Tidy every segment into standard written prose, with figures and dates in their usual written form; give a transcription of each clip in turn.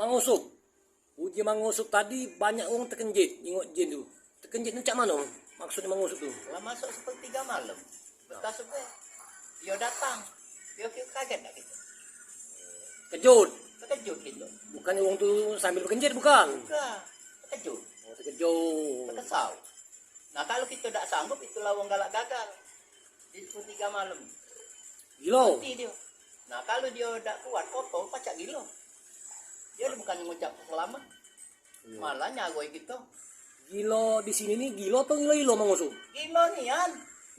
Mangusuk. Uji mangusuk tadi banyak orang terkenjit, nengok jin tu. Terkenjit tu cak mana? Maksudnya mangusuk tu. Lah masuk sepertiga malam. Bekas apa? Dia datang. Dia kaget tak kita? Kejut. Terkejut gitu. Bukan orang tu sambil berkenjit bukan? Bukan. Terkejut. Oh, terkejut. Terkesal. Nah kalau kita tak sanggup itulah wong galak gagal. Di sepertiga malam. Gila. Mati dia. Nah kalau dia tak kuat kotor pacak gila. Dia bukan mengucap selamat. Malah nyagoi kita. Gila di sini nih gila atau gila mangusuk? Gila nian.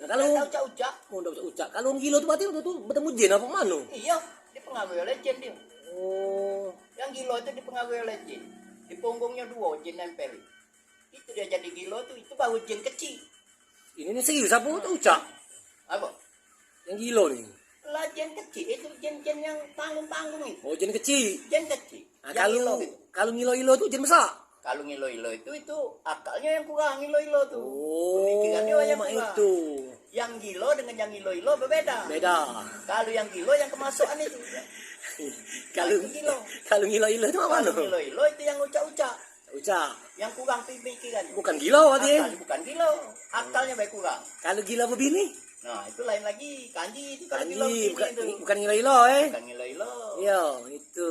Nah kalau Tak ucap-ucap. oh udah bisa ucap. Kalau gila tu berarti tu bertemu jin apa mana? Iya, dipengaruhi oleh jin dia. Oh, Yang gila itu dipengaruhi oleh jin. Di punggungnya 2 jin nempel. Itu dia jadi gila tuh, itu baru jin kecil. ini nih serius apa tu ucap? Apa? Yang gila nih. Lah jin kecil itu jin-jin yang tanggung-tanggung itu. Oh jin kecil. Jin kecil. Nah, Yang gila kalau itu. kalau ngilo-ngilo tu jin besar. Kalau ngilo-ngilo itu akalnya yang kurang ngilo-ngilo tuh. Oh, Pemikirannya yang kurang. itu. Yang gilo dengan yang ngilo-ngilo berbeda. Beda. Kalau yang gilo yang kemasukan itu. Kalau Itu gilo. kalau ngilo-ngilo itu apa? Kalau ngilo-ngilo itu yang ucap-ucap. Ucap. Yang kurang pemikirannya. Bukan gila berarti. Akal, bukan gilo. Akalnya baik kurang. Kalau gila begini, Nah itu lain lagi. Kanji itu kalau gilo kanji begini bukan itu. bukan ngilo-ngilo Bukan ngilo-ngilo. Iya, itu